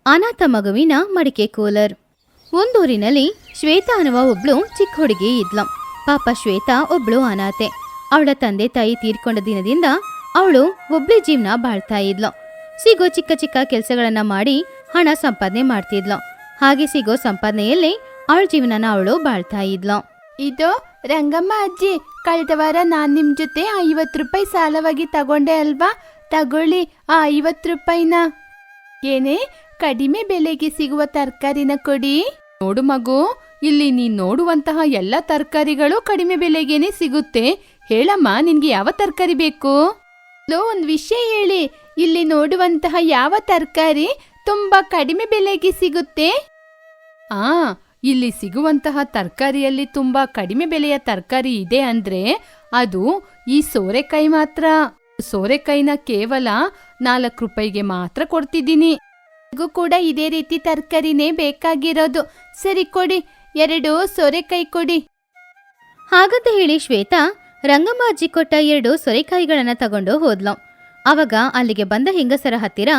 ಅನಾಥ ಮಗುವಿನ ಮಡಿಕೆ ಕೂಲರ್. ಒಂದೂರಿನಲ್ಲಿ ಶ್ವೇತಾ ಅನ್ನುವ ಒಬ್ಳು ಚಿಕ್ಕ ಹುಡುಗಿ ಇದ್ಲು. ಪಾಪ ಶ್ವೇತಾ ಒಬ್ಳು ಅನಾಥೆ. ಅವಳ ತಂದೆ ತಾಯಿ ತೀರ್ಕೊಂಡ ದಿನದಿಂದ ಅವಳು ಒಬ್ಳೆ ಜೀವನ ಬಾಳ್ತಾ ಇದ್ಲು. ಸಿಗೋ ಚಿಕ್ಕ ಚಿಕ್ಕ ಕೆಲಸಗಳನ್ನ ಮಾಡಿ ಹಣ ಸಂಪಾದನೆ ಮಾಡ್ತಿದ್ಲು. ಹಾಗೆ ಸಿಗೋ ಸಂಪಾದನೆಯಲ್ಲೇ ಅವಳ ಜೀವನನ ಅವಳು ಬಾಳ್ತಾ ಇದ್ಲು. ಇದು ರಂಗಮ್ಮ ಅಜ್ಜಿ, ಕಳೆದ ವಾರ ನಾನ್ ನಿಮ್ ಜೊತೆ 50 ರೂಪಾಯಿ ಸಾಲವಾಗಿ ತಗೊಂಡೆ ಅಲ್ವಾ? ತಗೊಳ್ಳಿ ಆ 50 ರೂಪಾಯಿನ. ಏನೇ, ಕಡಿಮೆ ಬೆಲೆಗೆ ಸಿಗುವ ತರಕಾರಿನ ಕೊಡಿ. ನೋಡು ಮಗು, ಇಲ್ಲಿ ನೀನ್ ನೋಡುವಂತಹ ಎಲ್ಲ ತರಕಾರಿಗಳು ಕಡಿಮೆ ಬೆಲೆಗೇನೆ ಸಿಗುತ್ತೆ. ಹೇಳಮ್ಮ, ನಿನ್ಗೆ ಯಾವ ತರಕಾರಿ ಬೇಕು? ಒಂದ್ ವಿಷಯ ಹೇಳಿ, ಇಲ್ಲಿ ನೋಡುವಂತಹ ಯಾವ ತರಕಾರಿ ತುಂಬಾ ಕಡಿಮೆ ಬೆಲೆಗೆ ಸಿಗುತ್ತೆ? ಇಲ್ಲಿ ಸಿಗುವಂತಹ ತರಕಾರಿಯಲ್ಲಿ ತುಂಬಾ ಕಡಿಮೆ ಬೆಲೆಯ ತರಕಾರಿ ಇದೆ ಅಂದ್ರೆ ಅದು ಈ ಸೋರೆಕಾಯಿ ಮಾತ್ರ. ಸೋರೆಕಾಯಿನ ಕೇವಲ 4 ರೂಪಾಯಿಗೆ ಮಾತ್ರ ಕೊಡ್ತಿದ್ದೀನಿ. ನನಗೂ ಕೂಡ ಇದೇ ರೀತಿ ತರಕಾರಿನೇ ಬೇಕಾಗಿರೋದು. ಸರಿ ಕೊಡಿ, 2 ಸೋರೆಕಾಯಿ ಕೊಡಿ. ಹಾಗಂತ ಹೇಳಿ ಶ್ವೇತಾ ರಂಗಮ್ಮ ಅಜ್ಜಿ ಕೊಟ್ಟ 2 ಸೋರೆಕಾಯಿಗಳನ್ನ ತಗೊಂಡು ಹೋದ್ಲು. ಅವಾಗ ಅಲ್ಲಿಗೆ ಬಂದ ಹೆಂಗಸರ ಹತ್ತಿರ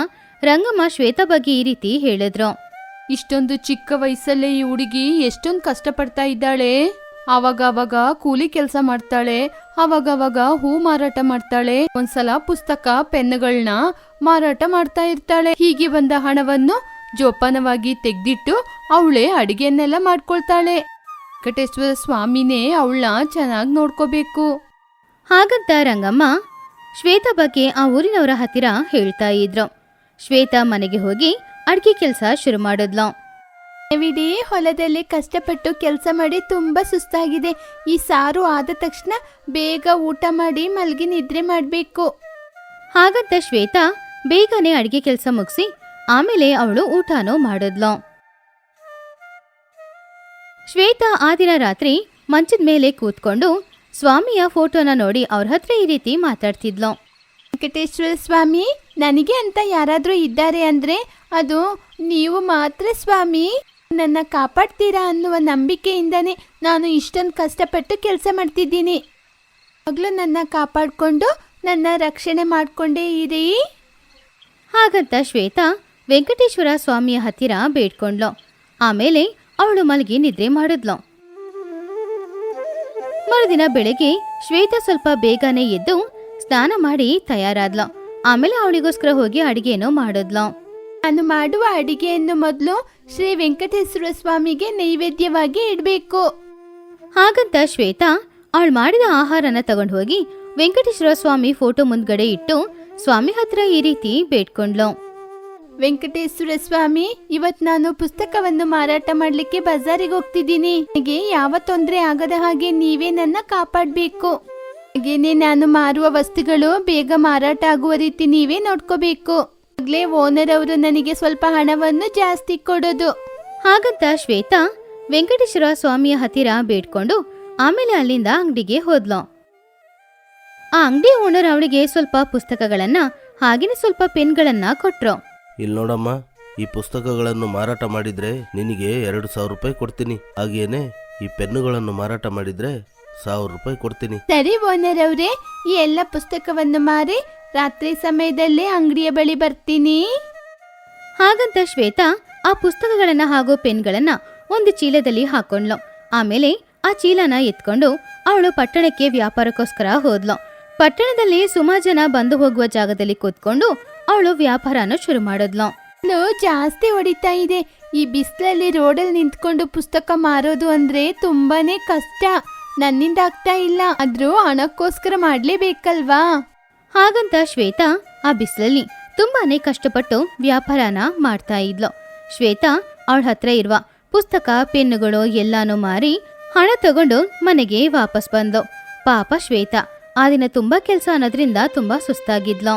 ರಂಗಮ್ಮ ಶ್ವೇತಾ ಬಗ್ಗೆ ಈ ರೀತಿ ಹೇಳಿದ್ರು. ಇಷ್ಟೊಂದು ಚಿಕ್ಕ ವಯಸ್ಸಲ್ಲೇ ಈ ಹುಡುಗಿ ಎಷ್ಟೊಂದು ಕಷ್ಟಪಡ್ತಾ ಇದ್ದಾಳೆ. ಅವಾಗ ಕೂಲಿ ಕೆಲಸ ಮಾಡ್ತಾಳೆ, ಅವಾಗ ಹೂ ಮಾರಾಟ ಮಾಡ್ತಾಳೆ, ಒಂದ್ಸಲ ಪುಸ್ತಕ ಪೆನ್ನುಗಳನ್ನ ಮಾರಾಟ ಮಾಡ್ತಾ ಇರ್ತಾಳೆ. ಹೀಗೆ ಬಂದ ಹಣವನ್ನು ಜೋಪಾನವಾಗಿ ತೆಗ್ದಿಟ್ಟು ಅವಳೇ ಅಡಿಗೆಯನ್ನೆಲ್ಲ ಮಾಡ್ಕೊಳ್ತಾಳೆ. ವೆಂಕಟೇಶ್ವರ ಸ್ವಾಮಿನೇ ಅವಳನ್ನ ಚೆನ್ನಾಗಿ ನೋಡ್ಕೋಬೇಕು. ಹಾಗಂತ ರಂಗಮ್ಮ ಶ್ವೇತಾ ಬಗ್ಗೆ ಆ ಊರಿನವರ ಹತ್ತಿರ ಹೇಳ್ತಾ ಇದ್ರು. ಶ್ವೇತಾ ಮನೆಗೆ ಹೋಗಿ ಅಡ್ಗೆ ಕೆಲಸ ಶುರು ಮಾಡಿದ್ಲು. ವಿಡೀ ಹೊಲದಲ್ಲಿ ಕಷ್ಟಪಟ್ಟು ಕೆಲಸ ಮಾಡಿ ತುಂಬಾ ಸುಸ್ತಾಗಿದೆ. ಈ ಸಾರು ಆದ ತಕ್ಷಣ ಬೇಗ ಊಟ ಮಾಡಿ ಮಲ್ಗಿ ನಿದ್ರೆ ಮಾಡಬೇಕು. ಹಾಗಂತ ಶ್ವೇತಾ ಬೇಗನೆ ಅಡ್ಗೆ ಕೆಲಸ ಮುಗಿಸಿ ಆಮೇಲೆ ಅವಳು ಊಟನೂ ಮಾಡಿದ್ಲು. ಶ್ವೇತಾ ಆ ದಿನ ರಾತ್ರಿ ಮಂಚದ ಮೇಲೆ ಕೂತ್ಕೊಂಡು ಸ್ವಾಮಿಯ ಫೋಟೋನ ನೋಡಿ ಅವ್ರ ಹತ್ರ ಈ ರೀತಿ ಮಾತಾಡ್ತಿದ್ಲು. ವೆಂಕಟೇಶ್ವರ ಸ್ವಾಮಿ, ನನಗೆ ಅಂತ ಯಾರಾದ್ರೂ ಇದ್ದಾರೆ ಅಂದ್ರೆ ಅದು ನೀವು ಮಾತ್ರ ಸ್ವಾಮಿ. ನನ್ನ ಕಾಪಾಡ್ತೀರಾ ಅನ್ನುವ ನಂಬಿಕೆಯಿಂದನೇ ನಾನು ಇಷ್ಟೊಂದು ಕಷ್ಟಪಟ್ಟು ಕೆಲಸ ಮಾಡ್ತಿದ್ದೀನಿ. ಮಗಳು ನನ್ನ ಕಾಪಾಡಿಕೊಂಡು ನನ್ನ ರಕ್ಷಣೆ ಮಾಡಿಕೊಂಡೇ ಇರಿ. ಹಾಗಂತ ಶ್ವೇತಾ ವೆಂಕಟೇಶ್ವರ ಸ್ವಾಮಿಯ ಹತ್ತಿರ ಬೇಡ್ಕೊಂಡ್ಲು. ಆಮೇಲೆ ಅವಳು ಮಲಗಿ ನಿದ್ರೆ ಮಾಡಿದ್ಲು. ಮರುದಿನ ಬೆಳಗ್ಗೆ ಶ್ವೇತಾ ಸ್ವಲ್ಪ ಬೇಗನೆ ಎದ್ದು ಸ್ನಾನ ಮಾಡಿ ತಯಾರಾದ್ಲು. ಆಮೇಲೆ ಅವಳಿಗೋಸ್ಕರ ಹೋಗಿ ಅಡಿಗೆನೂ ಮಾಡಿದ್ಲು. ನಾನು ಮಾಡುವ ಅಡಿಗೆಯನ್ನು ಮೊದಲು ಶ್ರೀ ವೆಂಕಟೇಶ್ವರ ಸ್ವಾಮಿಗೆ ನೈವೇದ್ಯವಾಗಿ ಇಡಬೇಕು. ಹಾಗಂತ ಶ್ವೇತಾ ಅವಳು ಮಾಡಿದ ಆಹಾರನ ತಗೊಂಡು ಹೋಗಿ ವೆಂಕಟೇಶ್ವರ ಸ್ವಾಮಿ ಫೋಟೋ ಮುಂದ್ಗಡೆ ಇಟ್ಟು ಸ್ವಾಮಿ ಹತ್ರ ಈ ರೀತಿ ಬೇಡ್ಕೊಂಡ್ಲು. ವೆಂಕಟೇಶ್ವರ ಸ್ವಾಮಿ, ಇವತ್ ನಾನು ಪುಸ್ತಕವನ್ನು ಮಾರಾಟ ಮಾಡ್ಲಿಕ್ಕೆ ಬಜಾರಿಗೆ ಹೋಗ್ತಿದ್ದೀನಿ. ನನಗೆ ಯಾವ ತೊಂದರೆ ಆಗದ ಹಾಗೆ ನೀವೇ ನನ್ನ ಕಾಪಾಡಬೇಕು. ಹಾಗೇನೆ ನಾನು ಮಾರುವ ವಸ್ತುಗಳು ಬೇಗ ಮಾರಾಟ ಆಗುವ ರೀತಿ ನೀವೇ ನೋಡ್ಕೋಬೇಕು. ಆಗ್ಲೇ ಓನರ್ ಅವರು ನನಗೆ ಸ್ವಲ್ಪ ಹಣವನ್ನು ಜಾಸ್ತಿ ಕೊಡೋದು. ಹಾಗಂತ ಶ್ವೇತಾ ವೆಂಕಟೇಶ್ವರ ಸ್ವಾಮಿಯ ಹತ್ತಿರ ಬೇಡ್ಕೊಂಡು ಆಮೇಲೆ ಅಲ್ಲಿಂದ ಅಂಗಡಿಗೆ ಹೋದ್ಲು. ಆ ಅಂಗಡಿ ಓನರ್ ಅವಳಿಗೆ ಸ್ವಲ್ಪ ಪುಸ್ತಕಗಳನ್ನ ಹಾಗೇನೆ ಸ್ವಲ್ಪ ಪೆನ್ಗಳನ್ನ ಕೊಟ್ರು. ಇಲ್ಲಿ ನೋಡಮ್ಮ, ಈ ಪುಸ್ತಕಗಳನ್ನು ಮಾರಾಟ ಮಾಡಿದ್ರೆ ನಿನಗೆ 2,000 ರೂಪಾಯಿ ಕೊಡ್ತೀನಿ. ಹಾಗೇನೆ ಈ ಪೆನ್ನುಗಳನ್ನು ಮಾರಾಟ ಮಾಡಿದ್ರೆ 1,000 ರೂಪಾಯಿ ಕೊಡ್ತೀನಿ. ಸರಿ ಓನರ್ ಅವರೇ, ಈ ಎಲ್ಲ ಪುಸ್ತಕವನ್ನು ಮಾರಿ ರಾತ್ರಿ ಸಮಯದಲ್ಲೇ ಅಂಗಡಿಯ ಬಳಿ ಬರ್ತೀನಿ. ಹಾಗಂತ ಶ್ವೇತಾ ಆ ಪುಸ್ತಕಗಳನ್ನ ಹಾಗೂ ಪೆನ್ಗಳನ್ನ ಒಂದು ಚೀಲದಲ್ಲಿ ಹಾಕೊಂಡ್ಲು. ಆಮೇಲೆ ಆ ಚೀಲನ ಎತ್ಕೊಂಡು ಅವಳು ಪಟ್ಟಣಕ್ಕೆ ವ್ಯಾಪಾರಕ್ಕೋಸ್ಕರ ಹೋದ್ಲು. ಪಟ್ಟಣದಲ್ಲಿ ಸುಮಾರು ಜನ ಬಂದು ಹೋಗುವ ಜಾಗದಲ್ಲಿ ಕೂತ್ಕೊಂಡು ಅವಳು ವ್ಯಾಪಾರನ ಶುರು ಮಾಡಿದ್ಲು. ಜಾಸ್ತಿ ಹೊಡಿತಾ ಇದೆ. ಈ ಬಿಸಿಲಲ್ಲಿ ರೋಡಲ್ಲಿ ನಿಂತ್ಕೊಂಡು ಪುಸ್ತಕ ಮಾರೋದು ಅಂದ್ರೆ ತುಂಬಾನೇ ಕಷ್ಟ. ನನ್ನಿಂದ ಆಗ್ತಾ ಇಲ್ಲ. ಆದ್ರೂ ಹಣಕ್ಕೋಸ್ಕರ ಮಾಡ್ಲೇಬೇಕಲ್ವಾ? ಹಾಗಂತ ಶ್ವೇತಾ ಆ ಬಿಸಿಲಲ್ಲಿ ತುಂಬಾನೇ ಕಷ್ಟಪಟ್ಟು ವ್ಯಾಪಾರನ ಮಾಡ್ತಾ ಇದ್ಲು. ಶ್ವೇತಾ ಅವಳ ಹತ್ರ ಇರುವ ಪುಸ್ತಕ ಪೆನ್ನುಗಳು ಎಲ್ಲಾನು ಮಾರಿ ಹಣ ತಗೊಂಡು ಮನೆಗೆ ವಾಪಸ್ ಬಂದ್ಲು. ಪಾಪ ಶ್ವೇತಾ ಆ ದಿನ ತುಂಬಾ ಕೆಲಸ ಅನ್ನೋದ್ರಿಂದ ತುಂಬಾ ಸುಸ್ತಾಗಿದ್ಲು.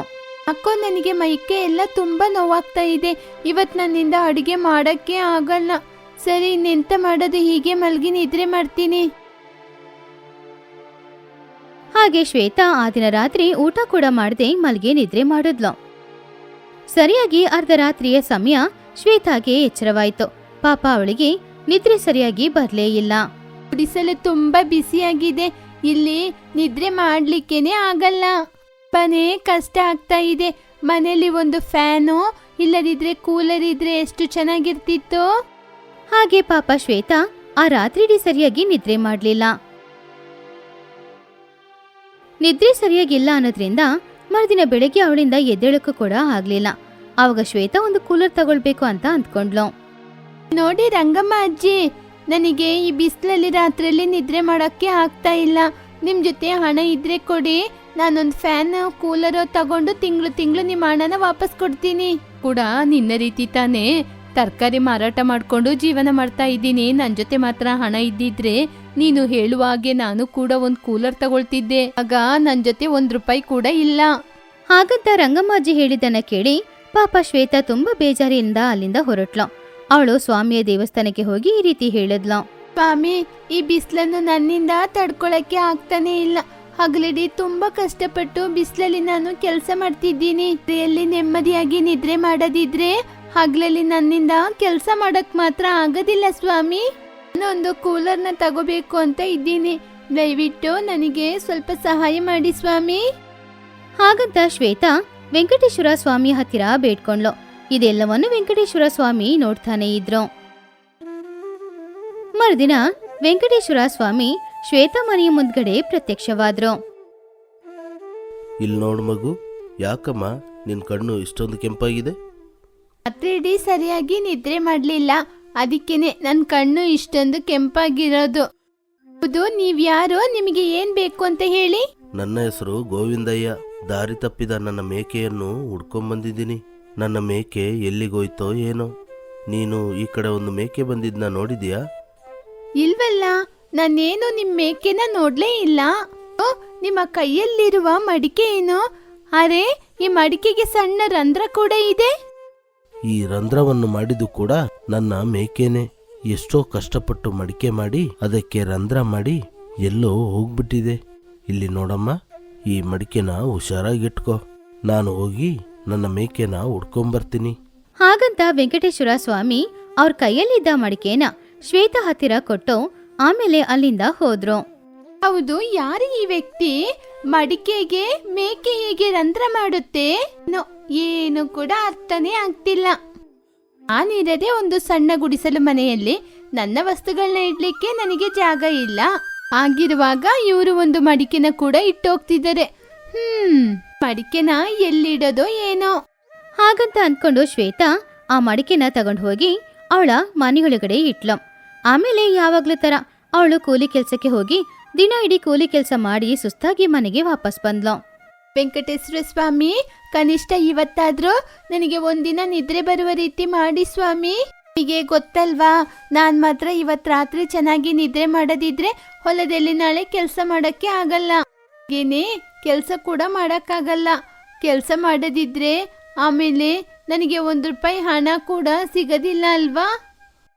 ಅಕ್ಕೋ, ನನಗೆ ಮೈಕೆ ಎಲ್ಲ ತುಂಬಾ ನೋವಾಗ್ತಾ ಇದೆ. ಇವತ್ ನನ್ನಿಂದ ಅಡಿಗೆ ಮಾಡಕ್ಕೆ ಆಗಲ್ಲ. ಸರಿ, ಇನ್ನೆಂತ ಮಾಡೋದು, ಹೀಗೆ ಮಲ್ಗಿ ನಿದ್ರೆ ಮಾಡ್ತೀನಿ. ಹಾಗೆ ಶ್ವೇತಾ ಆ ದಿನ ರಾತ್ರಿ ಊಟ ಕೂಡ ಮಾಡದೆ ಮಲ್ಗೆ ನಿದ್ರೆ ಮಾಡಿದ್ಲು. ಸರಿಯಾಗಿ ಅರ್ಧರಾತ್ರಿಯ ಸಮಯ ಶ್ವೇತಾಗೆ ಎಚ್ಚರವಾಯ್ತು. ಪಾಪ ಅವಳಿಗೆ ನಿದ್ರೆ ಸರಿಯಾಗಿ ಬರ್ಲೇ ಇಲ್ಲ. ಗುಡಿಸಲು ತುಂಬಾ ಬಿಸಿಯಾಗಿದೆ. ಇಲ್ಲಿ ನಿದ್ರೆ ಮಾಡ್ಲಿಕ್ಕೇನೆ ಆಗಲ್ಲ. ತುಂಬಾನೇ ಕಷ್ಟ ಆಗ್ತಾ ಇದೆ. ಮನೆಯಲ್ಲಿ ಒಂದು ಫ್ಯಾನು ಇಲ್ಲದಿದ್ರೆ ಕೂಲರ್ ಇದ್ರೆ ಎಷ್ಟು ಚೆನ್ನಾಗಿರ್ತಿತ್ತು. ಹಾಗೆ ಪಾಪ ಶ್ವೇತಾ ಆ ರಾತ್ರಿಡೀ ಸರಿಯಾಗಿ ನಿದ್ರೆ ಮಾಡ್ಲಿಲ್ಲ. ನಿದ್ರೆ ಸರಿಯಾಗಿಲ್ಲ ಅನ್ನೋದ್ರಿಂದ ಮರುದಿನ ಬೆಳಗ್ಗೆ ಅವಳಿಂದ ಎದ್ದೇಳಕ್ಕೂ ಕೂಡ ಆಗ್ಲಿಲ್ಲ. ಆವಾಗ ಶ್ವೇತಾ ಒಂದು ಕೂಲರ್ ತಗೊಳ್ಬೇಕು ಅಂತ ಅಂದ್ಕೊಂಡ್ಲು. ನೋಡಿ ರಂಗಮ್ಮ ಅಜ್ಜಿ, ನನಗೆ ಈ ಬಿಸಿಲಲ್ಲಿ ರಾತ್ರಿಯಲ್ಲಿ ನಿದ್ರೆ ಮಾಡೋಕ್ಕೆ ಆಗ್ತಾ ಇಲ್ಲ. ನಿಮ್ ಜೊತೆ ಹಣ ಇದ್ರೆ ಕೊಡಿ, ನಾನೊಂದು ಫ್ಯಾನ್ ಕೂಲರ್ ತಗೊಂಡು ತಿಂಗಳು ನಿಮ್ಮ ಹಣನ ವಾಪಸ್ ಕೊಡ್ತೀನಿ. ಕೂಡ ನಿನ್ನ ರೀತಿ ತಾನೇ ತರಕಾರಿ ಮಾರಾಟ ಮಾಡ್ಕೊಂಡು ಜೀವನ ಮಾಡ್ತಾ ಇದ್ದೀನಿ. ನನ್ನ ಜೊತೆ ಮಾತ್ರ ಹಣ ಇದ್ದಿದ್ರೆ ನೀನು ಹೇಳುವ ಹಾಗೆ ನಾನು ಕೂಡ ಒಂದು ಕೂಲರ್ ತಗೊಳ್ತಿದ್ದೆ. ಆಗ ನನ್ನ ಜೊತೆ ₹1 ಕೂಡ ಇಲ್ಲ. ಹಾಗಂತ ರಂಗಮ್ಮಾಜಿ ಹೇಳಿದ್ದನ್ನ ಕೇಳಿ ಪಾಪ ಶ್ವೇತಾ ತುಂಬಾ ಬೇಜಾರಿಯಿಂದ ಅಲ್ಲಿಂದ ಹೊರಟ್ಲು. ಅವಳು ಸ್ವಾಮಿಯ ದೇವಸ್ಥಾನಕ್ಕೆ ಹೋಗಿ ಈ ರೀತಿ ಹೇಳಿದ್ಲು. ಸ್ವಾಮಿ, ಈ ಬಿಸಿಲನ್ನು ನನ್ನಿಂದ ತಡ್ಕೊಳಕ್ಕೆ ಆಗ್ತಾನೆ ಇಲ್ಲ. ಹಗಲಿಡೀ ತುಂಬಾ ಕಷ್ಟಪಟ್ಟು ಬಿಸಿಲಲ್ಲಿ ನಾನು ಕೆಲಸ ಮಾಡ್ತಿದ್ದೀನಿ. ಎಲ್ಲಿ ನೆಮ್ಮದಿಯಾಗಿ ನಿದ್ರೆ ಮಾಡೋದಿದ್ರೆ ಹಗಲಲ್ಲಿ ನನ್ನಿಂದ ಕೆಲಸ ಮಾಡಕ್ ಮಾತ್ರ ಆಗೋದಿಲ್ಲ ಸ್ವಾಮಿ. ನಾನೊಂದು ಕೂಲರ್ನ ತಗೋಬೇಕು ಅಂತ ಇದ್ದೀನಿ. ದಯವಿಟ್ಟು ನನಗೆ ಸ್ವಲ್ಪ ಸಹಾಯ ಮಾಡಿ ಸ್ವಾಮಿ. ಹಾಗಂತ ಶ್ವೇತಾ ವೆಂಕಟೇಶ್ವರ ಸ್ವಾಮಿ ಹತ್ತಿರ ಬೇಡ್ಕೊಂಡ್ಲು. ಇದೆಲ್ಲವನ್ನು ವೆಂಕಟೇಶ್ವರ ಸ್ವಾಮಿ ನೋಡ್ತಾನೆ ಇದ್ರು. ಮರುದಿನ ವೆಂಕಟೇಶ್ವರ ಸ್ವಾಮಿ ಶ್ವೇತಾ ಮನೆಯ ಮುಂದ್ಗಡೆ ಪ್ರತ್ಯಕ್ಷವಾದ್ರು. ಇಲ್ಲಿ ನೋಡು ಮಗು, ಯಾಕಮ್ಮ ನಿನ್ ಕಣ್ಣು ಇಷ್ಟೊಂದು ಕೆಂಪಾಗಿದೆ? ರಾತ್ರಿಡೀ ಸರಿಯಾಗಿ ನಿದ್ರೆ ಮಾಡ್ಲಿಲ್ಲ, ಅದಕ್ಕೇನೆ ನನ್ನ ಕಣ್ಣು ಇಷ್ಟೊಂದು ಕೆಂಪಾಗಿರೋದು. ಹೌದು, ನೀವ್ಯಾರು? ನಿಮಗೆ ಏನ್ ಬೇಕು ಅಂತ ಹೇಳಿ. ನನ್ನ ಹೆಸರು ಗೋವಿಂದಯ್ಯ. ದಾರಿ ತಪ್ಪಿದ ನನ್ನ ಮೇಕೆಯನ್ನು ಹುಡ್ಕೊಂಬಂದಿದ್ದೀನಿ. ನನ್ನ ಮೇಕೆ ಎಲ್ಲಿಗೋಯ್ತೋ ಏನೋ. ನೀನು ಈ ಕಡೆ ಒಂದು ಮೇಕೆ ಬಂದಿದ್ನ ನೋಡಿದ್ಯಾ? ಇಲ್ವಲ್ಲ, ನಾನೇನು ನಿಮ್ ಮೇಕೆನ ನೋಡ್ಲೇ ಇಲ್ಲ. ಓ, ನಿಮ್ಮ ಕೈಯಲ್ಲಿರುವ ಮಡಿಕೆ ಏನು? ಅರೆ, ಈ ಮಡಿಕೆಗೆ ಸಣ್ಣ ರಂಧ್ರ ಕೂಡ ಇದೆ. ಈ ರಂಧ್ರವನ್ನು ಮಾಡಿದ್ದು ಕೂಡ ನನ್ನ ಮೇಕೆನೆ. ಎಷ್ಟೋ ಕಷ್ಟಪಟ್ಟು ಮಡಿಕೆ ಮಾಡಿ ಅದಕ್ಕೆ ರಂಧ್ರ ಮಾಡಿ ಎಲ್ಲೋ ಹೋಗ್ಬಿಟ್ಟಿದೆ. ಇಲ್ಲಿ ನೋಡಮ್ಮ, ಈ ಮಡಿಕೆನ ಹುಷಾರಾಗಿಟ್ಕೋ. ನಾನು ಹೋಗಿ ನನ್ನ ಮೇಕೆನ ಹುಡ್ಕೊಂಬರ್ತೀನಿ. ಹಾಗಂತ ವೆಂಕಟೇಶ್ವರ ಸ್ವಾಮಿ ಅವ್ರ ಕೈಯಲ್ಲಿದ್ದ ಮಡಿಕೆನ ಶ್ವೇತಾ ಹತ್ತಿರ ಕೊಟ್ಟು ಆಮೇಲೆ ಅಲ್ಲಿಂದ ಹೋದ್ರು. ಹೌದು, ಯಾರು ಈ ವ್ಯಕ್ತಿ? ಮಡಿಕೆಗೆ ಮೇಕೆ ಹೇಗೆ ರಂಧ್ರ ಮಾಡುತ್ತೆ? ಏನು ಕೂಡ ಅರ್ಥನೇ ಆಗ್ತಿಲ್ಲ. ನಾನಿರದೆ ಒಂದು ಸಣ್ಣ ಗುಡಿಸಲು ಮನೆಯಲ್ಲಿ ನನ್ನ ವಸ್ತುಗಳನ್ನ ಇಡ್ಲಿಕ್ಕೆ ನನಗೆ ಜಾಗ ಇಲ್ಲ. ಆಗಿರುವಾಗ ಇವರು ಒಂದು ಮಡಿಕೆನ ಕೂಡ ಇಟ್ಟೋಗ್ತಿದ್ದಾರೆ. ಮಡಿಕೆನ ಎಲ್ಲಿಡೋದೋ ಏನೋ. ಹಾಗಂತ ಅಂದ್ಕೊಂಡು ಶ್ವೇತಾ ಆ ಮಡಿಕೆನ ತಗೊಂಡು ಹೋಗಿ ಅವಳ ಮನೆಯೊಳಗಡೆ ಇಟ್ಲು. ಆಮೇಲೆ ಯಾವಾಗ್ಲೂ ತರ ಅವಳು ಕೂಲಿ ಕೆಲ್ಸಕ್ಕೆ ಹೋಗಿ ದಿನ ಇಡೀ ಕೂಲಿ ಕೆಲಸ ಮಾಡಿ ಸುಸ್ತಾಗಿ ಮನೆಗೆ ವಾಪಸ್ ಬಂದ್ಲು. ವೆಂಕಟೇಶ್ವರ ಸ್ವಾಮಿ, ಕನಿಷ್ಠ ಇವತ್ತಾದ್ರೂ ನನಗೆ ಒಂದಿನ ನಿದ್ರೆ ಬರುವ ರೀತಿ ಮಾಡಿ ಸ್ವಾಮಿ. ಹೀಗೆ ಗೊತ್ತಲ್ವಾ, ನಾನ್ ಮಾತ್ರ ಇವತ್ ರಾತ್ರಿ ಚೆನ್ನಾಗಿ ನಿದ್ರೆ ಮಾಡದಿದ್ರೆ ಹೊಲದಲ್ಲಿ ನಾಳೆ ಕೆಲಸ ಮಾಡಕ್ಕೆ ಆಗಲ್ಲ. ಏನೇ ಕೆಲಸ ಕೂಡ ಮಾಡಕ್ಕಾಗಲ್ಲ. ಕೆಲಸ ಮಾಡದಿದ್ರೆ ಆಮೇಲೆ ನನಗೆ ₹1 ಹಣ ಕೂಡ ಸಿಗದಿಲ್ಲ ಅಲ್ವಾ?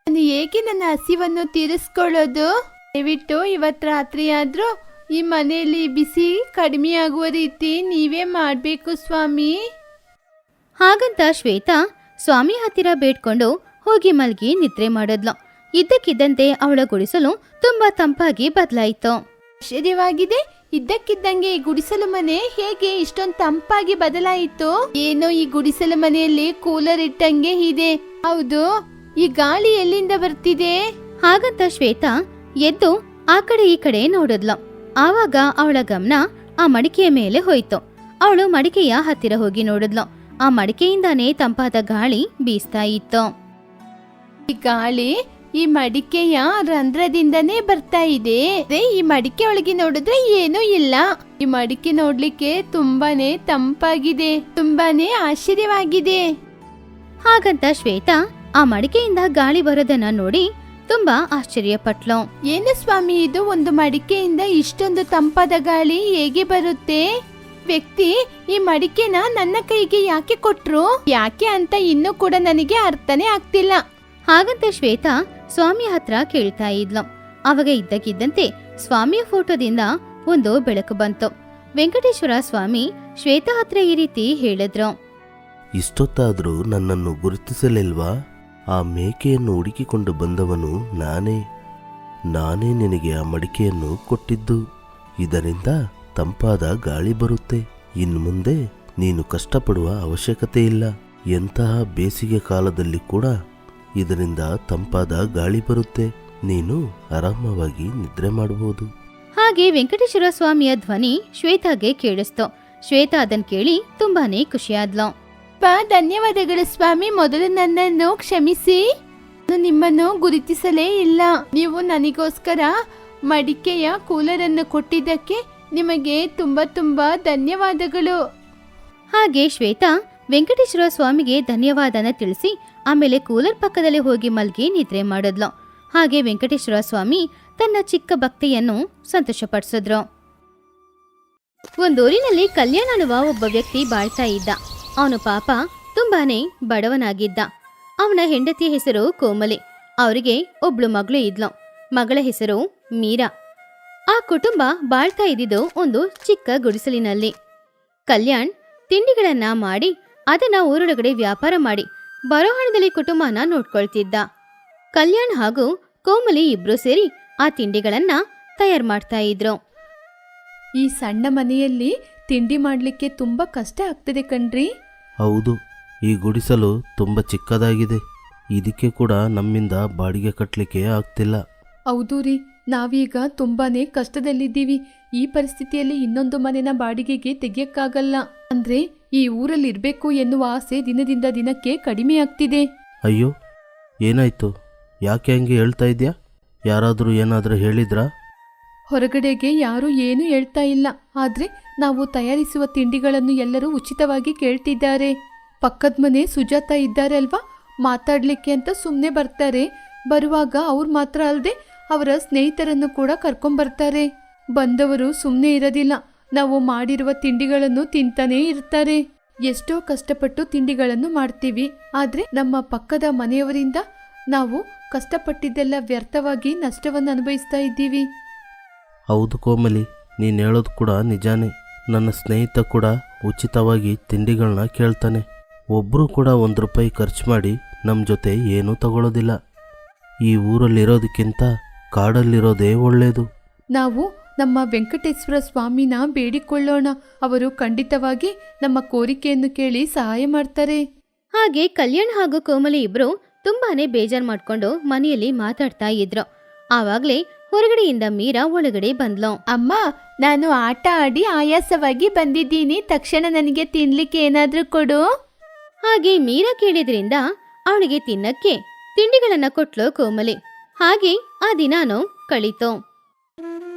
ನಾನು ಏಕೆ ನನ್ನ ಹಸಿವನ್ನು ತೀರಿಸ್ಕೊಳ್ಳೋದು? ದಯವಿಟ್ಟು ಇವತ್ತು ರಾತ್ರಿ ಆದ್ರೂ ಈ ಮನೆಯಲ್ಲಿ ಬಿಸಿ ಕಡಿಮೆ ಆಗುವ ರೀತಿ ನೀವೇ ಮಾಡ್ಬೇಕು ಸ್ವಾಮಿ. ಹಾಗಂತ ಶ್ವೇತಾ ಸ್ವಾಮಿ ಹತ್ತಿರ ಬೇಡ್ಕೊಂಡು ಹೋಗಿ ಮಲ್ಗಿ ನಿದ್ರೆ ಮಾಡಿದ್ಲು. ಇದ್ದಕ್ಕಿದ್ದಂತೆ ಅವಳ ಗುಡಿಸಲು ತುಂಬಾ ತಂಪಾಗಿ ಬದಲಾಯಿತು. ಆಶ್ಚರ್ಯವಾಗಿದೆ, ಇದ್ದಕ್ಕಿದ್ದಂಗೆ ಈ ಗುಡಿಸಲು ಮನೆ ಹೇಗೆ ಇಷ್ಟೊಂದು ತಂಪಾಗಿ ಬದಲಾಯಿತು? ಏನೋ ಈ ಗುಡಿಸಲು ಮನೆಯಲ್ಲಿ ಕೂಲರ್ ಇಟ್ಟಂಗೆ ಇದೆ. ಹೌದು, ಈ ಗಾಳಿ ಎಲ್ಲಿಂದ ಬರ್ತಿದೆ? ಹಾಗಂತ ಶ್ವೇತಾ ಎದ್ದು ಆ ಕಡೆ ಈ ಕಡೆ ನೋಡಿದ್ಲು. ಆವಾಗ ಅವಳ ಗಮನ ಆ ಮಡಿಕೆಯ ಮೇಲೆ ಹೋಯ್ತು. ಅವಳು ಮಡಿಕೆಯ ಹತ್ತಿರ ಹೋಗಿ ನೋಡಿದ್ಲು. ಆ ಮಡಿಕೆಯಿಂದಾನೇ ತಂಪಾದ ಗಾಳಿ ಬೀಸ್ತಾ ಇತ್ತು. ಈ ಗಾಳಿ ಈ ಮಡಿಕೆಯ ರಂಧ್ರದಿಂದನೇ ಬರ್ತಾ ಇದೆ. ಈ ಮಡಿಕೆ ಒಳಗೆ ನೋಡಿದ್ರೆ ಏನೂ ಇಲ್ಲ. ಈ ಮಡಿಕೆ ನೋಡ್ಲಿಕ್ಕೆ ತುಂಬಾನೇ ತಂಪಾಗಿದೆ, ತುಂಬಾನೇ ಆಶ್ಚರ್ಯವಾಗಿದೆ. ಹಾಗಂತ ಶ್ವೇತಾ ಆ ಮಡಿಕೆಯಿಂದ ಗಾಳಿ ಬರೋದನ್ನ ನೋಡಿ ತುಂಬಾ ಆಶ್ಚರ್ಯಪಟ್ಲು. ಏನು ಸ್ವಾಮಿ ಇದು? ಒಂದು ಮಡಿಕೆಯಿಂದ ಇಷ್ಟೊಂದು ತಂಪಾದ ಗಾಳಿ ಹೇಗೆ ಬರುತ್ತೆ? ವ್ಯಕ್ತಿ ಈ ಮಡಿಕೆನ ನನ್ನ ಕೈಗೆ ಯಾಕೆ ಕೊಟ್ರು? ಯಾಕೆ ಅಂತ ಇನ್ನೂ ಕೂಡ ನನಗೆ ಅರ್ಥನೇ ಆಗ್ತಿಲ್ಲ. ಹಾಗಂತ ಶ್ವೇತಾ ಸ್ವಾಮಿ ಹತ್ರ ಕೇಳ್ತಾ ಇದ್ಲು. ಅವಾಗ ಇದ್ದಕ್ಕಿದ್ದಂತೆ ಸ್ವಾಮಿಯ ಫೋಟೋದಿಂದ ಒಂದು ಬೆಳಕು ಬಂತು. ವೆಂಕಟೇಶ್ವರ ಸ್ವಾಮಿ ಶ್ವೇತಾ ಹತ್ರ ಈ ರೀತಿ ಹೇಳಿದ್ರು. ಇಷ್ಟೊತ್ತಾದ್ರೂ ನನ್ನನ್ನು ಗುರುತಿಸಲಿಲ್ವಾ? ಆ ಮೇಕೆಯನ್ನು ಹುಡುಕಿಕೊಂಡು ಬಂದವನು ನಾನೇ ನಿನಗೆ ಆ ಮಡಿಕೆಯನ್ನು ಕೊಟ್ಟಿದ್ದು. ಇದರಿಂದ ತಂಪಾದ ಗಾಳಿ ಬರುತ್ತೆ. ಇನ್ನು ಮುಂದೆ ನೀನು ಕಷ್ಟಪಡುವ ಅವಶ್ಯಕತೆ ಇಲ್ಲ. ಎಂತಹ ಬೇಸಿಗೆ ಕಾಲದಲ್ಲಿ ಕೂಡ ಇದರಿಂದ ತಂಪಾದ ಗಾಳಿ ಬರುತ್ತೆ. ನೀನು ಆರಾಮವಾಗಿ ನಿದ್ರೆ ಮಾಡಬಹುದು. ಹಾಗೆ ವೆಂಕಟೇಶ್ವರ ಸ್ವಾಮಿಯ ಧ್ವನಿ ಶ್ವೇತಾಗೆ ಕೇಳಿಸ್ತು. ಶ್ವೇತಾ ಅದನ್ ಕೇಳಿ ತುಂಬಾನೇ ಖುಷಿಯಾದ್ಲು. ಧನ್ಯವಾದಗಳು ಸ್ವಾಮಿ. ಮೊದಲು ನನ್ನನ್ನು ಕ್ಷಮಿಸಿ. ನಾನು ನಿಮ್ಮನ್ನು ಗುರುತಿಸಲೇ ಇಲ್ಲ. ನೀವು ನನಗೋಸ್ಕರ ಮಡಿಕೆಯ ಕೂಲರ್ ಅನ್ನು ಕೊಟ್ಟಿದ್ದಕ್ಕೆ ನಿಮಗೆ ತುಂಬಾ ತುಂಬಾ ಧನ್ಯವಾದಗಳು. ಹಾಗೆ ಶ್ವೇತಾ ವೆಂಕಟೇಶ್ವರ ಸ್ವಾಮಿಗೆ ಧನ್ಯವಾದನ ತಿಳಿಸಿ ಆಮೇಲೆ ಕೂಲರ್ ಪಕ್ಕದಲ್ಲಿ ಹೋಗಿ ಮಲ್ಗಿ ನಿದ್ರೆ ಮಾಡಿದ್ಲು. ಹಾಗೆ ವೆಂಕಟೇಶ್ವರ ಸ್ವಾಮಿ ತನ್ನ ಚಿಕ್ಕ ಭಕ್ತಿಯನ್ನು ಸಂತೋಷಪಡಿಸಿದ್ರು. ಒಂದೂರಿನಲ್ಲಿ ಕಲ್ಯಾಣ್ ಅನ್ನುವ ಒಬ್ಬ ವ್ಯಕ್ತಿ ಬಾಳ್ತಾ ಇದ್ದ. ಅವನು ಪಾಪ ತುಂಬಾನೇ ಬಡವನಾಗಿದ್ದ. ಅವನ ಹೆಂಡತಿ ಹೆಸರು ಕೋಮಲಿ. ಅವರಿಗೆ ಒಬ್ಳು ಮಗಳು ಇದ್ಲು. ಮಗಳ ಹೆಸರು ಮೀರಾ. ಆ ಕುಟುಂಬ ಬಾಳ್ತಾ ಇದ್ದಿದ್ದು ಒಂದು ಚಿಕ್ಕ ಗುಡಿಸಲಿನಲ್ಲಿ. ಕಲ್ಯಾಣ್ ತಿಂಡಿಗಳನ್ನ ಮಾಡಿ ಅದನ್ನ ಊರೊಳಗಡೆ ವ್ಯಾಪಾರ ಮಾಡಿ ಬರೋ ಹಣದಲ್ಲಿ ಕುಟುಂಬನ ನೋಡ್ಕೊಳ್ತಿದ್ದ. ಕಲ್ಯಾಣ್ ಹಾಗೂ ಕೋಮಲಿ ಇಬ್ರು ಸೇರಿ ಆ ತಿಂಡಿಗಳನ್ನ ತಯಾರು ಮಾಡ್ತಾ ಇದ್ರು. ಈ ಸಣ್ಣ ಮನೆಯಲ್ಲಿ ತಿಂಡಿ ಮಾಡ್ಲಿಕ್ಕೆ ತುಂಬಾ ಕಷ್ಟ ಆಗ್ತದೆ ಕಣ್ರಿ. ಹೌದು, ಈ ಗುಡಿಸಲು ತುಂಬ ಚಿಕ್ಕದಾಗಿದೆ. ಇದಕ್ಕೆ ಕೂಡ ನಮ್ಮಿಂದ ಬಾಡಿಗೆ ಕಟ್ಟಲಿಕ್ಕೆ ಆಗ್ತಿಲ್ಲ. ಹೌದು ರೀ, ನಾವೀಗ ತುಂಬಾನೇ ಕಷ್ಟದಲ್ಲಿದ್ದೀವಿ. ಈ ಪರಿಸ್ಥಿತಿಯಲ್ಲಿ ಇನ್ನೊಂದು ಮನೆನ ಬಾಡಿಗೆಗೆ ತೆಗಿಯಕ್ಕಾಗಲ್ಲ. ಅಂದ್ರೆ ಈ ಊರಲ್ಲಿ ಇರ್ಬೇಕು ಎನ್ನುವ ಆಸೆ ದಿನದಿಂದ ದಿನಕ್ಕೆ ಕಡಿಮೆ ಆಗ್ತಿದೆ. ಅಯ್ಯೋ, ಏನಾಯ್ತು? ಯಾಕೆ ಹಂಗೆ ಹೇಳ್ತಾ ಇದ್ಯಾ? ಯಾರಾದರೂ ಏನಾದರೂ ಹೇಳಿದ್ರಾ? ಹೊರಗಡೆಗೆ ಯಾರೂ ಏನೂ ಹೇಳ್ತಾ ಇಲ್ಲ. ಆದ್ರೆ ನಾವು ತಯಾರಿಸುವ ತಿಂಡಿಗಳನ್ನು ಎಲ್ಲರೂ ಉಚಿತವಾಗಿ ಕೇಳ್ತಿದ್ದಾರೆ. ಪಕ್ಕದ ಮನೆ ಸುಜಾತ ಇದ್ದಾರೆ ಅಲ್ವಾ, ಮಾತಾಡ್ಲಿಕ್ಕೆ ಅಂತ ಸುಮ್ಮನೆ ಬರ್ತಾರೆ. ಬರುವಾಗ ಅವ್ರು ಮಾತ್ರ ಅಲ್ಲದೆ ಅವರ ಸ್ನೇಹಿತರನ್ನು ಕೂಡ ಕರ್ಕೊಂಡ್ಬರ್ತಾರೆ. ಬಂದವರು ಸುಮ್ಮನೆ ಇರೋದಿಲ್ಲ. ನಾವು ಮಾಡಿರುವ ತಿಂಡಿಗಳನ್ನು ತಿಂತಾನೇ ಇರ್ತಾರೆ. ಎಷ್ಟೋ ಕಷ್ಟಪಟ್ಟು ತಿಂಡಿಗಳನ್ನು ಮಾಡ್ತೀವಿ. ಆದ್ರೆ ನಮ್ಮ ಪಕ್ಕದ ಮನೆಯವರಿಂದ ನಾವು ಕಷ್ಟಪಟ್ಟಿದ್ದೆಲ್ಲ ವ್ಯರ್ಥವಾಗಿ ನಷ್ಟವನ್ನು ಅನುಭವಿಸ್ತಾ ಇದ್ದೀವಿ. ಹೌದು ಕೋಮಲಿ, ನೀನು ಹೇಳೋದು ಕೂಡ ನಿಜಾನೇ. ನನ್ನ ಸ್ನೇಹಿತ ಕೂಡ ಉಚಿತವಾಗಿ ತಿಂಡಿಗಳನ್ನ ಕೇಳ್ತಾನೆ. ಒಬ್ಬರು ಕೂಡ ₹1 ಖರ್ಚು ಮಾಡಿ ನಮ್ಮ ಜೊತೆ ಏನೂ ತಗೊಳ್ಳೋದಿಲ್ಲ. ಈ ಊರಲ್ಲಿರೋದಕ್ಕಿಂತ ಕಾಡಲ್ಲಿರೋದೇ ಒಳ್ಳೆಯದು. ನಾವು ನಮ್ಮ ವೆಂಕಟೇಶ್ವರ ಸ್ವಾಮಿನ ಬೇಡಿಕೊಳ್ಳೋಣ. ಅವರು ಖಂಡಿತವಾಗಿ ನಮ್ಮ ಕೋರಿಕೆಯನ್ನು ಕೇಳಿ ಸಹಾಯ ಮಾಡ್ತಾರೆ. ಹಾಗೆ ಕಲ್ಯಾಣ್ ಹಾಗೂ ಕೋಮಲಿ ಇಬ್ರು ತುಂಬಾನೇ ಬೇಜಾರ್ ಮಾಡ್ಕೊಂಡು ಮನೆಯಲ್ಲಿ ಮಾತಾಡ್ತಾ ಇದ್ರು. ಆವಾಗ್ಲೇ ಹೊರಗಡೆಯಿಂದ ಮೀರಾ ಒಳಗಡೆ ಬಂದ್ಲು. ಅಮ್ಮ, ನಾನು ಆಟ ಆಡಿ ಆಯಾಸವಾಗಿ ಬಂದಿದ್ದೀನಿ. ತಕ್ಷಣ ನನಗೆ ತಿನ್ಲಿಕ್ಕೆ ಏನಾದ್ರೂ ಕೊಡು. ಹಾಗೆ ಮೀರಾ ಕೇಳಿದ್ರಿಂದ ಅವಳಿಗೆ ತಿನ್ನಕ್ಕೆ ತಿಂಡಿಗಳನ್ನ ಕೊಟ್ಲು ಕೋಮಲಿ. ಹಾಗೆ ಆ ದಿನಾನು ಕಳೀತು.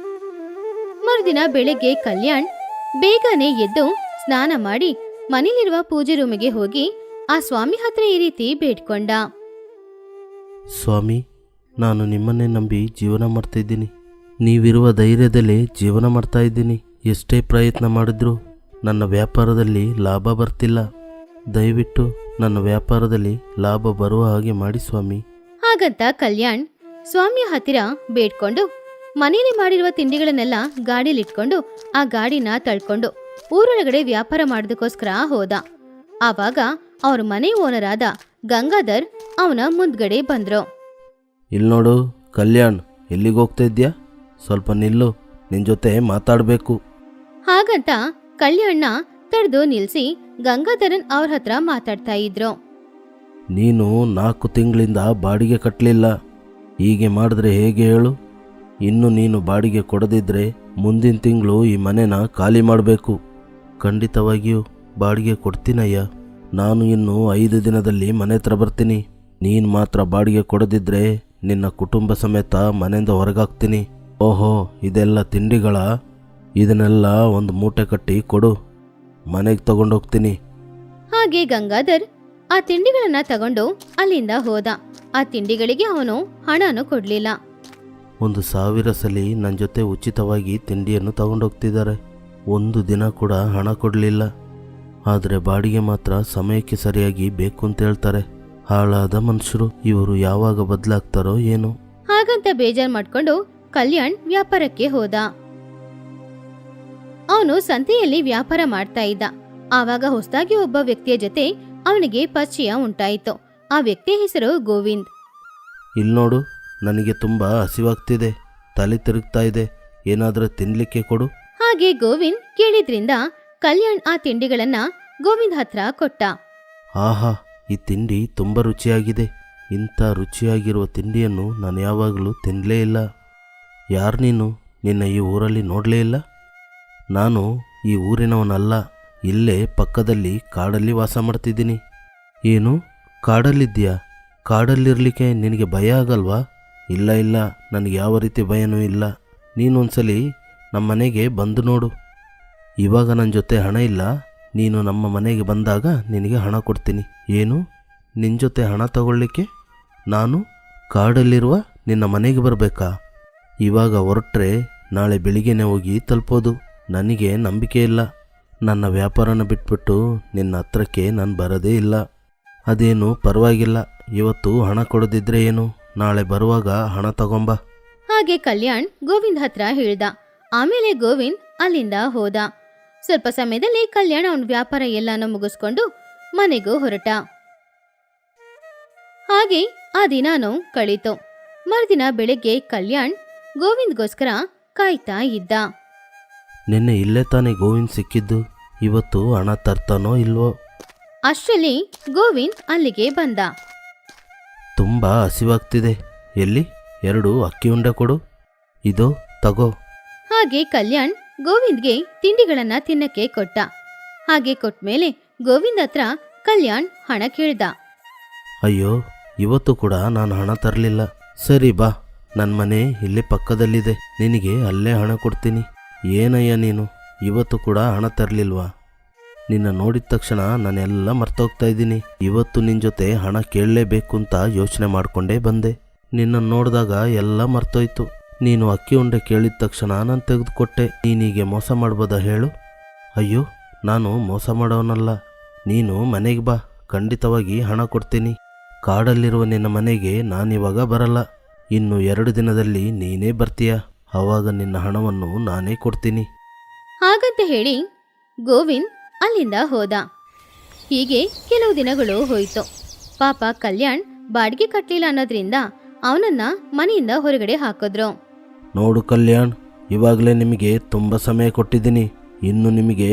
ಮರುದಿನ ಬೆಳಗ್ಗೆ ಕಲ್ಯಾಣ್ ಬೇಗನೆ ಎದ್ದು ಸ್ನಾನ ಮಾಡಿ ಮನೇಲಿರುವ ಪೂಜೆ ರೂಮಿಗೆ ಹೋಗಿ ಆ ಸ್ವಾಮಿ ಹತ್ರ ಈ ರೀತಿ ಬೇಡ್ಕೊಂಡ. ಸ್ವಾಮಿ, ನಾನು ನಿಮ್ಮನ್ನೇ ನಂಬಿ ಜೀವನ ಮಾಡ್ತಾಯಿದ್ದೀನಿ. ನೀವಿರುವ ಧೈರ್ಯದಲ್ಲೇ ಜೀವನ ಮಾಡ್ತಾ ಇದ್ದೀನಿ. ಎಷ್ಟೇ ಪ್ರಯತ್ನ ಮಾಡಿದ್ರೂ ನನ್ನ ವ್ಯಾಪಾರದಲ್ಲಿ ಲಾಭ ಬರ್ತಿಲ್ಲ. ದಯವಿಟ್ಟು ನನ್ನ ವ್ಯಾಪಾರದಲ್ಲಿ ಲಾಭ ಬರುವ ಹಾಗೆ ಮಾಡಿ ಸ್ವಾಮಿ. ಹಾಗಂತ ಕಲ್ಯಾಣ್ ಸ್ವಾಮಿಯ ಹತ್ತಿರ ಬೇಡ್ಕೊಂಡು ಮನೆಯಲ್ಲಿ ಮಾಡಿರುವ ತಿಂಡಿಗಳನ್ನೆಲ್ಲ ಗಾಡಿಲಿಟ್ಕೊಂಡು ಆ ಗಾಡಿನ ತಳ್ಕೊಂಡು ಊರೊಳಗಡೆ ವ್ಯಾಪಾರ ಮಾಡೋದಕ್ಕೋಸ್ಕರ ಹೋದ. ಆವಾಗ ಅವ್ರ ಮನೆ ಓನರ್ ಆದ ಗಂಗಾಧರ್ ಅವನ ಮುಂದ್ಗಡೆ ಬಂದ್ರು. ಇಲ್ಲಿ ನೋಡು ಕಲ್ಯಾಣ್, ಎಲ್ಲಿಗೆ ಹೋಗ್ತಾ ಇದ್ಯಾ? ಸ್ವಲ್ಪ ನಿಲ್ಲು, ನಿನ್ ಜೊತೆ ಮಾತಾಡಬೇಕು. ಹಾಗಂತ ಕಲ್ಯಾಣ್ನ ತಡೆದು ನಿಲ್ಸಿ ಗಂಗಾಧರನ್ ಅವ್ರ ಹತ್ರ ಮಾತಾಡ್ತಾ ಇದ್ರು. ನೀನು 4 ತಿಂಗಳಿಂದ ಬಾಡಿಗೆ ಕಟ್ಟಲಿಲ್ಲ. ಹೀಗೆ ಮಾಡಿದ್ರೆ ಹೇಗೆ ಹೇಳು? ಇನ್ನು ನೀನು ಬಾಡಿಗೆ ಕೊಡದಿದ್ರೆ ಮುಂದಿನ ತಿಂಗಳು ಈ ಮನೆನ ಖಾಲಿ ಮಾಡಬೇಕು. ಖಂಡಿತವಾಗಿಯೂ ಬಾಡಿಗೆ ಕೊಡ್ತೀನಯ್ಯ. ನಾನು ಇನ್ನು 5 ದಿನದಲ್ಲಿ ಮನೆ ಹತ್ರ ಬರ್ತೀನಿ. ನೀನು ಮಾತ್ರ ಬಾಡಿಗೆ ಕೊಡದಿದ್ರೆ ನಿನ್ನ ಕುಟುಂಬ ಸಮೇತ ಮನೆಯಿಂದ ಹೊರಗಾಗ್ತೀನಿ. ಓಹೋ, ಇದೆಲ್ಲ ತಿಂಡಿಗಳ? ಇದನ್ನೆಲ್ಲ ಒಂದು ಮೂಟೆ ಕಟ್ಟಿ ಕೊಡು, ಮನೆಗೆ ತಗೊಂಡೋಗ್ತೀನಿ. ಹಾಗೆ ಗಂಗಾಧರ್ ಆ ತಿಂಡಿಗಳನ್ನ ತಗೊಂಡು ಅಲ್ಲಿಂದ ಹೋದ. ಆ ತಿಂಡಿಗಳಿಗೆ ಅವನು ಹಣನೂ ಕೊಡ್ಲಿಲ್ಲ. 1,000 ಸಲ ನನ್ನ ಜೊತೆ ಉಚಿತವಾಗಿ ತಿಂಡಿಯನ್ನು ತಗೊಂಡೋಗ್ತಿದ್ದಾರೆ. 1 ದಿನ ಕೂಡ ಹಣ ಕೊಡಲಿಲ್ಲ. ಆದರೆ ಬಾಡಿಗೆ ಮಾತ್ರ ಸಮಯಕ್ಕೆ ಸರಿಯಾಗಿ ಬೇಕು ಅಂತ ಹೇಳ್ತಾರೆ. ಹಾಳಾದ ಮನುಷ್ಯರು ಇವರು. ಯಾವಾಗ ಬದಲಾಗ್ತಾರೋ ಏನೋ. ಹಾಗಂತ ಬೇಜಾರ್ ಮಾಡ್ಕೊಂಡು ಕಲ್ಯಾಣ್ ವ್ಯಾಪಾರಕ್ಕೆ ಹೋದ. ಅವನು ಸಂತೆಯಲ್ಲಿ ವ್ಯಾಪಾರ ಮಾಡ್ತಾ ಇದ್ದ. ಆವಾಗ ಹೊಸದಾಗಿ ಒಬ್ಬ ವ್ಯಕ್ತಿಯ ಜೊತೆ ಅವನಿಗೆ ಪರಿಚಯ ಉಂಟಾಯಿತು. ಆ ವ್ಯಕ್ತಿಯ ಹೆಸರು ಗೋವಿಂದ್. ಇಲ್ಲಿ ನೋಡು, ನನಗೆ ತುಂಬ ಹಸಿವಾಗ್ತಿದೆ, ತಲೆ ತಿರುಗ್ತಾ ಇದೆ, ಏನಾದರೂ ತಿನ್ಲಿಕ್ಕೆ ಕೊಡು. ಹಾಗೆ ಗೋವಿಂದ್ ಕೇಳಿದ್ರಿಂದ ಕಲ್ಯಾಣ್ ಆ ತಿಂಡಿಗಳನ್ನ ಗೋವಿಂದ್ ಹತ್ರ ಕೊಟ್ಟ. ಆಹಾ, ಈ ತಿಂಡಿ ತುಂಬ ರುಚಿಯಾಗಿದೆ. ಇಂಥ ರುಚಿಯಾಗಿರುವ ತಿಂಡಿಯನ್ನು ನಾನು ಯಾವಾಗಲೂ ತಿನ್ನಲೇ ಇಲ್ಲ. ಯಾರು ನೀನು? ನಿನ್ನ ಈ ಊರಲ್ಲಿ ನೋಡಲೇ ಇಲ್ಲ. ನಾನು ಈ ಊರಿನವನಲ್ಲ. ಇಲ್ಲೇ ಪಕ್ಕದಲ್ಲಿ ಕಾಡಲ್ಲಿ ವಾಸ ಮಾಡ್ತಿದ್ದೀನಿ. ಏನು, ಕಾಡಲ್ಲಿದ್ದೀಯಾ? ಕಾಡಲ್ಲಿರಲಿಕ್ಕೆ ನಿನಗೆ ಭಯ ಆಗಲ್ವಾ? ಇಲ್ಲ ಇಲ್ಲ, ನನಗೆ ಯಾವ ರೀತಿ ಭಯನೂ ಇಲ್ಲ. ನೀನೊಂದ್ಸಲಿ ನಮ್ಮ ಮನೆಗೆ ಬಂದು ನೋಡು. ಇವಾಗ ನನ್ನ ಜೊತೆ ಹಣ ಇಲ್ಲ. ನೀನು ನಮ್ಮ ಮನೆಗೆ ಬಂದಾಗ ನಿನಗೆ ಹಣ ಕೊಡ್ತೀನಿ. ಏನು, ನಿನ್ನ ಜೊತೆ ಹಣ ತಗೊಳ್ಳಿಕ್ಕೆ ನಾನು ಕಾಡಲ್ಲಿರುವ ನಿನ್ನ ಮನೆಗೆ ಬರಬೇಕಾ? ಇವಾಗ ಹೊರಟ್ರೆ ನಾಳೆ ಬೆಳಿಗ್ಗೆನೇ ಹೋಗಿ ತಲುಪೋದು. ನನಗೆ ನಂಬಿಕೆ ಇಲ್ಲ. ನನ್ನ ವ್ಯಾಪಾರನ ಬಿಟ್ಬಿಟ್ಟು ನಿನ್ನ ಹತ್ರಕ್ಕೆ ನಾನು ಬರೋದೇ ಇಲ್ಲ. ಅದೇನು ಪರವಾಗಿಲ್ಲ, ಇವತ್ತು ಹಣ ಕೊಡದಿದ್ರೆ ಏನು, ನಾಳೆ ಬರುವಾಗ ಹಣ ತಗೊಂಬ. ಹಾಗೆ ಕಲ್ಯಾಣ್ ಗೋವಿಂದ್ ಹತ್ರ ಹೇಳ್ದ. ಆಮೇಲೆ ಗೋವಿಂದ್ ಅಲ್ಲಿಂದ ಹೋದ. ಸ್ವಲ್ಪ ಸಮಯದಲ್ಲಿ ಕಲ್ಯಾಣ್ ಅವನ ವ್ಯಾಪಾರ ಎಲ್ಲಾನು ಮುಗಿಸ್ಕೊಂಡು ಮನೆಗೂ ಹೊರಟ. ಹಾಗೆ ಆ ದಿನಾನು ಕಳೀತು. ಮರುದಿನ ಬೆಳಗ್ಗೆ ಕಲ್ಯಾಣ್ ಗೋವಿಂದ್ಗೋಸ್ಕರ ಕಾಯ್ತಾ ಇದ್ದ. ನಿನ್ನೆ ಇಲ್ಲೇ ತಾನೇ ಗೋವಿಂದ್ ಸಿಕ್ಕಿದ್ದು. ಇವತ್ತು ಹಣ ತರ್ತಾನೋ ಇಲ್ವೋ? ಅಷ್ಟರಲ್ಲಿ ಗೋವಿಂದ್ ಅಲ್ಲಿಗೆ ಬಂದ. ತುಂಬ ಹಸಿವಾಗ್ತಿದೆ. ಎಲ್ಲಿ 2 ಅಕ್ಕಿ ಉಂಡೆ ಕೊಡು. ಇದೋ ತಗೋ. ಹಾಗೆ ಕಲ್ಯಾಣ್ ಗೋವಿಂದ್ಗೆ ತಿಂಡಿಗಳನ್ನ ತಿನ್ನಕ್ಕೆ ಕೊಟ್ಟ. ಹಾಗೆ ಕೊಟ್ಮೇಲೆ ಗೋವಿಂದ್ ಹತ್ರ ಕಲ್ಯಾಣ್ ಹಣ ಕೇಳ್ದ. ಅಯ್ಯೋ, ಇವತ್ತು ಕೂಡ ನಾನು ಹಣ ತರಲಿಲ್ಲ. ಸರಿ ಬಾ, ನನ್ನ ಮನೆ ಇಲ್ಲೇ ಪಕ್ಕದಲ್ಲಿದೆ. ನಿನಗೆ ಅಲ್ಲೇ ಹಣ ಕೊಡ್ತೀನಿ. ಏನಯ್ಯ ನೀನು ಇವತ್ತು ಕೂಡ ಹಣ ತರಲಿಲ್ವಾ? ನಿನ್ನ ನೋಡಿದ ತಕ್ಷಣ ನಾನೆಲ್ಲ ಮರ್ತೋಗ್ತಾ ಇದ್ದೀನಿ. ಇವತ್ತು ನಿನ್ನ ಜೊತೆ ಹಣ ಕೇಳಲೇಬೇಕು ಅಂತ ಯೋಚನೆ ಮಾಡಿಕೊಂಡೇ ಬಂದೆ. ನಿನ್ನನ್ನು ನೋಡಿದಾಗ ಎಲ್ಲ ಮರ್ತೋಯ್ತು. ನೀನು ಅಕ್ಕಿ ಉಂಡೆ ಕೇಳಿದ ತಕ್ಷಣ ನಾನು ತೆಗೆದುಕೊಟ್ಟೆ. ನೀನೀಗೆ ಮೋಸ ಮಾಡ್ಬೋದಾ ಹೇಳು? ಅಯ್ಯೋ, ನಾನು ಮೋಸ ಮಾಡೋನಲ್ಲ. ನೀನು ಮನೆಗೆ ಬಾ, ಖಂಡಿತವಾಗಿ ಹಣ ಕೊಡ್ತೀನಿ. ಕಾಡಲ್ಲಿರುವ ನಿನ್ನ ಮನೆಗೆ ನಾನಿವಾಗ ಬರಲ್ಲ. ಇನ್ನು 2 ದಿನದಲ್ಲಿ ನೀನೇ ಬರ್ತೀಯ. ಆವಾಗ ನಿನ್ನ ಹಣವನ್ನು ನಾನೇ ಕೊಡ್ತೀನಿ. ಹಾಗಂತ ಹೇಳಿ ಗೋವಿಂದ್ ಅಲ್ಲಿಂದ ಹೋದ. ಹೀಗೆ ಕೆಲವು ದಿನಗಳು ಹೋಯಿತು. ಪಾಪ ಕಲ್ಯಾಣ್ ಬಾಡಿಗೆ ಕಟ್ಟಲಿಲ್ಲ ಅನ್ನೋದ್ರಿಂದ ಅವನನ್ನ ಮನೆಯಿಂದ ಹೊರಗಡೆ ಹಾಕಿದ್ರು. ನೋಡು ಕಲ್ಯಾಣ್, ಇವಾಗಲೇ ನಿಮಗೆ ತುಂಬ ಸಮಯ ಕೊಟ್ಟಿದ್ದೀನಿ. ಇನ್ನು ನಿಮಗೆ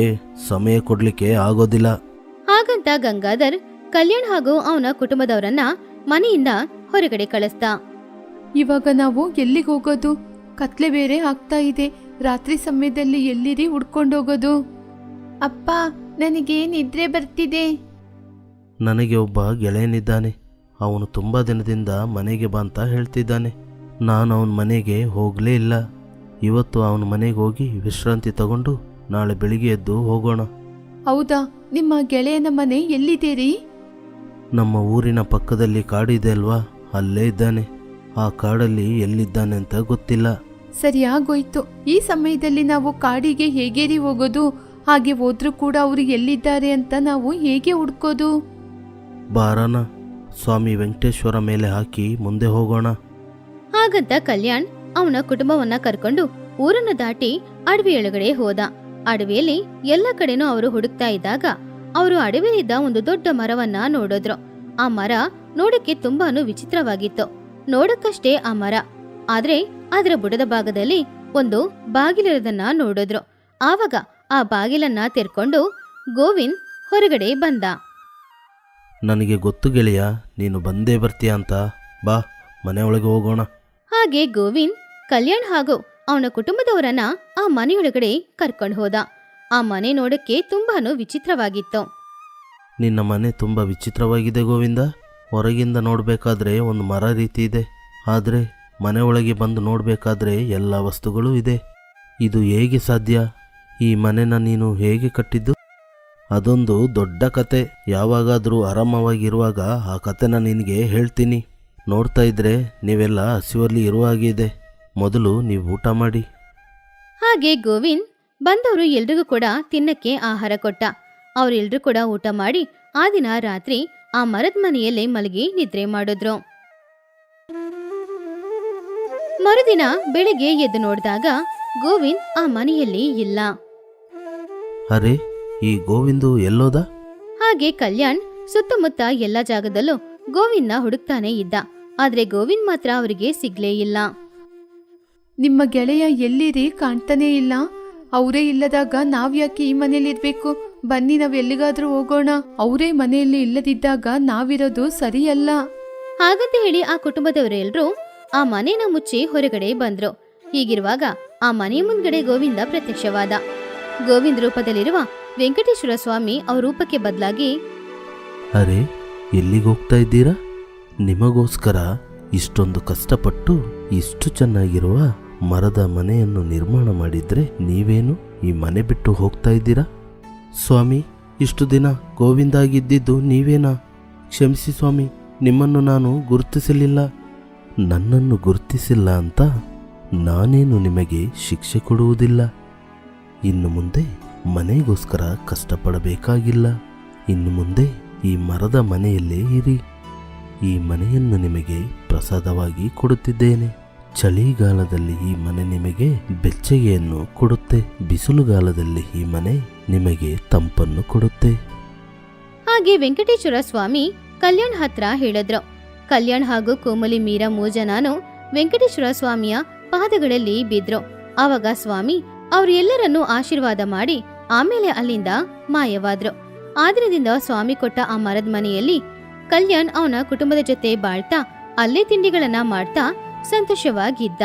ಸಮಯ ಕೊಡಲಿಕ್ಕೆ ಆಗೋದಿಲ್ಲ. ಹಾಗಂತ ಗಂಗಾಧರ್ ಕಲ್ಯಾಣ್ ಹಾಗೂ ಅವನ ಕುಟುಂಬದವರನ್ನ ಮನೆಯಿಂದ ಹೊರಗಡೆ ಕಳಿಸ್ದ. ಇವಾಗ ನಾವು ಎಲ್ಲಿಗೆ ಹೋಗೋದು? ಕತ್ಲೆ ಬೇರೆ ಆಗ್ತಾ ಇದೆ. ರಾತ್ರಿ ಸಮಯದಲ್ಲಿ ಎಲ್ಲಿರಿ ಹುಡ್ಕೊಂಡೋಗೋದು? ಅಪ್ಪ, ನನಗೆ ನಿದ್ರೆ ಬರ್ತಿದೆ. ನನಗೆ ಒಬ್ಬ ಗೆಳೆಯನಿದ್ದಾನೆ. ಅವನು ತುಂಬ ದಿನದಿಂದ ಮನೆಗೆ ಬಾ ಅಂತ ಹೇಳ್ತಿದ್ದಾನೆ. ನಾನು ಅವನ ಮನೆಗೆ ಹೋಗಲೇ ಇಲ್ಲ. ಇವತ್ತು ಅವನ ಮನೆಗೆ ಹೋಗಿ ವಿಶ್ರಾಂತಿ ತಗೊಂಡು ನಾಳೆ ಬೆಳಿಗ್ಗೆ ಎದ್ದು ಹೋಗೋಣ. ಹೌದಾ? ನಿಮ್ಮ ಗೆಳೆಯನ ಮನೆ ಎಲ್ಲಿದೆ? ನಮ್ಮ ಊರಿನ ಪಕ್ಕದಲ್ಲಿ ಕಾಡಿದೆ ಅಲ್ವಾ, ಅಲ್ಲೇ ಇದ್ದಾನೆ. ಆ ಕಾಡಲ್ಲಿ ಎಲ್ಲಿದ್ದಾನೆ ಅಂತ ಗೊತ್ತಿಲ್ಲ. ಸರಿಯಾಗೋಯ್ತು. ಈ ಸಮಯದಲ್ಲಿ ನಾವು ಕಾಡಿಗೆ ಹೇಗೇರಿ ಹೋಗೋದು? ಹಾಗೆ ಹೋದ್ರೂ ಕೂಡ ಅವರು ಎಲ್ಲಿದ್ದಾರೆ ಅಂತ ನಾವು ಹೇಗೆ ಹುಡ್ಕೋದು? ಬಾರನ, ಸ್ವಾಮಿ ವೆಂಕಟೇಶ್ವರ ಮೇಲೆ ಹಾಕಿ ಮುಂದೆ ಹೋಗೋಣ. ಹಾಗಂತ ಕಲ್ಯಾಣ್ ಅವನ ಕುಟುಂಬವನ್ನ ಕರ್ಕೊಂಡು ಊರನ್ನು ದಾಟಿ ಅಡವಿಯೊಳಗಡೆ ಹೋದ. ಅಡವಿಯಲ್ಲಿ ಎಲ್ಲ ಕಡೆನೂ ಅವರು ಹುಡುಕ್ತಾ ಇದ್ದಾಗ ಅವರು ಅಡವಿಯಲ್ಲಿದ್ದ ಒಂದು ದೊಡ್ಡ ಮರವನ್ನ ನೋಡಿದ್ರು. ಆ ಮರ ನೋಡಕ್ಕೆ ತುಂಬಾನು ವಿಚಿತ್ರವಾಗಿತ್ತು. ನೋಡಕ್ಕಷ್ಟೇ ಆ ಮರ, ಆದ್ರೆ ಅದರ ಬುಡದ ಭಾಗದಲ್ಲಿ ಒಂದು ಬಾಗಿಲಿರೋದನ್ನ ನೋಡಿದ್ರು. ಆವಾಗ ಆ ಬಾಗಿಲನ್ನ ತೆರ್ಕೊಂಡು ಗೋವಿಂದ್ ಹೊರಗಡೆ ಬಂದ. ನನಗೆ ಗೊತ್ತು ಗೆಳೆಯ, ನೀನು ಬಂದೇ ಬರ್ತೀಯ ಅಂತ. ಬಾ, ಮನೆಯೊಳಗೆ ಹೋಗೋಣ. ಹಾಗೆ ಗೋವಿಂದ್ ಕಲ್ಯಾಣ್ ಹಾಗೂ ಅವನ ಕುಟುಂಬದವರನ್ನ ಆ ಮನೆಯೊಳಗಡೆ ಕರ್ಕೊಂಡು ಹೋದ. ಆ ಮನೆ ನೋಡಕ್ಕೆ ತುಂಬಾನು ವಿಚಿತ್ರವಾಗಿತ್ತು. ನಿನ್ನ ಮನೆ ತುಂಬ ವಿಚಿತ್ರವಾಗಿದೆ ಗೋವಿಂದ. ಹೊರಗಿಂದ ನೋಡಬೇಕಾದ್ರೆ ಒಂದು ಮರ ರೀತಿ ಇದೆ, ಆದರೆ ಮನೆಯೊಳಗೆ ಬಂದು ನೋಡಬೇಕಾದ್ರೆ ಎಲ್ಲ ವಸ್ತುಗಳೂ ಇದೆ. ಇದು ಹೇಗೆ ಸಾಧ್ಯ? ಈ ಮನೆನ ನೀನು ಹೇಗೆ ಕಟ್ಟಿದ್ದು? ಅದೊಂದು ದೊಡ್ಡ ಕತೆ. ಯಾವಾಗಾದರೂ ಆರಾಮವಾಗಿರುವಾಗ ಆ ಕತೆನ ನಿನಗೆ ಹೇಳ್ತೀನಿ. ನೋಡ್ತಾ ಇದ್ರೆ ನೀವೆಲ್ಲ ಹಸಿವಲ್ಲಿ ಇರುವ ಹಾಗೆ ಇದೆ. ಮೊದಲು ನೀವು ಊಟ ಮಾಡಿ. ಹಾಗೆ ಗೋವಿಂದ್ ಬಂದವರು ಎಲ್ರಿಗೂ ಕೂಡ ತಿನ್ನಕ್ಕೆ ಆಹಾರ ಕೊಟ್ಟ. ಅವರೆಲ್ರೂ ಕೂಡ ಊಟ ಮಾಡಿ ಆ ದಿನ ರಾತ್ರಿ ಆ ಮರದ ಮನೆಯಲ್ಲೇ ಮಲಗಿ ನಿದ್ರೆ ಮಾಡಿದ್ರು. ಮರುದಿನ ಬೆಳಿಗ್ಗೆ ಎದ್ದು ನೋಡಿದಾಗ ಗೋವಿಂದ್ ಆ ಮನೆಯಲ್ಲಿ ಇಲ್ಲ. ಅರೆ, ಈ ಗೋವಿಂದು ಎಲ್ಲೋದ? ಹಾಗೆ ಕಲ್ಯಾಣ್ ಸುತ್ತಮುತ್ತ ಎಲ್ಲ ಜಾಗದಲ್ಲೂ ಗೋವಿಂದ್ನ ಹುಡುಕ್ತಾನೆ ಇದ್ದ. ಆದ್ರೆ ಗೋವಿಂದ್ ಮಾತ್ರ ಅವರಿಗೆ ಸಿಗ್ಲೇ ಇಲ್ಲ. ನಿಮ್ಮ ಗೆಳೆಯ ಎಲ್ಲಿರಿ? ಕಾಣ್ತಾನೇ ಇಲ್ಲ. ಅವರೇ ಇಲ್ಲದಾಗ ನಾವ್ ಯಾಕೆ ಈ ಮನೇಲಿ ಇರ್ಬೇಕು? ಬನ್ನಿ ನಾವ್ ಎಲ್ಲಿಗಾದ್ರೂ ಹೋಗೋಣ. ಅವರೇ ಮನೆಯಲ್ಲಿ ಇಲ್ಲದಿದ್ದಾಗ ನಾವಿರೋದು ಸರಿಯಲ್ಲ. ಹಾಗಂತ ಹೇಳಿ ಆ ಕುಟುಂಬದವರೆಲ್ಲರೂ ಆ ಮನೇನ ಮುಚ್ಚಿ ಹೊರಗಡೆ ಬಂದ್ರು. ಹೀಗಿರುವಾಗ ಆ ಮನೆ ಮುಂದ್ಗಡೆ ಗೋವಿಂದ ಪ್ರತ್ಯಕ್ಷವಾದ. ಗೋವಿಂದ ರೂಪದಲ್ಲಿರುವ ವೆಂಕಟೇಶ್ವರ ಸ್ವಾಮಿ ಅವ್ರ ರೂಪಕ್ಕೆ ಬದಲಾಗಿ, ಅರೆ, ಎಲ್ಲಿಗೋಗ್ತಾ ಇದ್ದೀರಾ? ನಿಮಗೋಸ್ಕರ ಇಷ್ಟೊಂದು ಕಷ್ಟಪಟ್ಟು ಇಷ್ಟು ಚೆನ್ನಾಗಿರುವ ಮರದ ಮನೆಯನ್ನು ನಿರ್ಮಾಣ ಮಾಡಿದ್ರೆ ನೀವೇನು ಈ ಮನೆ ಬಿಟ್ಟು ಹೋಗ್ತಾ ಇದ್ದೀರಾ? ಸ್ವಾಮಿ, ಇಷ್ಟು ದಿನ ಗೋವಿಂದ ಆಗಿದ್ದಿದ್ದು ನೀವೇನಾ? ಕ್ಷಮಿಸಿ ಸ್ವಾಮಿ, ನಿಮ್ಮನ್ನು ನಾನು ಗುರುತಿಸಲಿಲ್ಲ. ನನ್ನನ್ನು ಗುರುತಿಸಿಲ್ಲ ಅಂತ ನಾನೇನು ನಿಮಗೆ ಶಿಕ್ಷೆ ಕೊಡುವುದಿಲ್ಲ. ಇನ್ನು ಮುಂದೆ ಮನೆಗೋಸ್ಕರ ಕಷ್ಟಪಡಬೇಕಾಗಿಲ್ಲ. ಇನ್ನು ಮುಂದೆ ಈ ಮರದ ಮನೆಯಲ್ಲೇ ಇರಿ. ಈ ಮನೆಯನ್ನು ನಿಮಗೆ ಪ್ರಸಾದವಾಗಿ ಕೊಡುತ್ತಿದ್ದೇನೆ. ಚಳಿಗಾಲದಲ್ಲಿ ಈ ಮನೆ ನಿಮಗೆ ಬೆಚ್ಚಗೆಯನ್ನು ಕೊಡುತ್ತೆ, ಬಿಸಿಲುಗಾಲದಲ್ಲಿ ಈ ಮನೆ ನಿಮಗೆ ತಂಪನ್ನು ಕೊಡುತ್ತೆ. ಹಾಗೆ ವೆಂಕಟೇಶ್ವರ ಸ್ವಾಮಿ ಕಲ್ಯಾಣ್ ಹತ್ರ ಹೇಳಿದ್ರು. ಕಲ್ಯಾಣ್ ಹಾಗೂ ಕೋಮಲಿ ಮೀರಾ ಮೂಜನಾನು ವೆಂಕಟೇಶ್ವರ ಸ್ವಾಮಿಯ ಪಾದಗಳಲ್ಲಿ ಬಿದ್ರು. ಆವಾಗ ಸ್ವಾಮಿ ಅವ್ರು ಎಲ್ಲರನ್ನೂ ಆಶೀರ್ವಾದ ಮಾಡಿ ಆಮೇಲೆ ಅಲ್ಲಿಂದ ಮಾಯವಾದ್ರು. ಆ ದಿನದಿಂದ ಸ್ವಾಮಿ ಕೊಟ್ಟ ಆ ಮರದ ಮನೆಯಲ್ಲಿ ಕಲ್ಯಾಣ್ ಅವನ ಕುಟುಂಬದ ಜೊತೆ ಬಾಳ್ತಾ ಅಲ್ಲೇ ತಿಂಡಿಗಳನ್ನ ಮಾಡ್ತಾ ಸಂತೋಷವಾಗಿದ್ದ.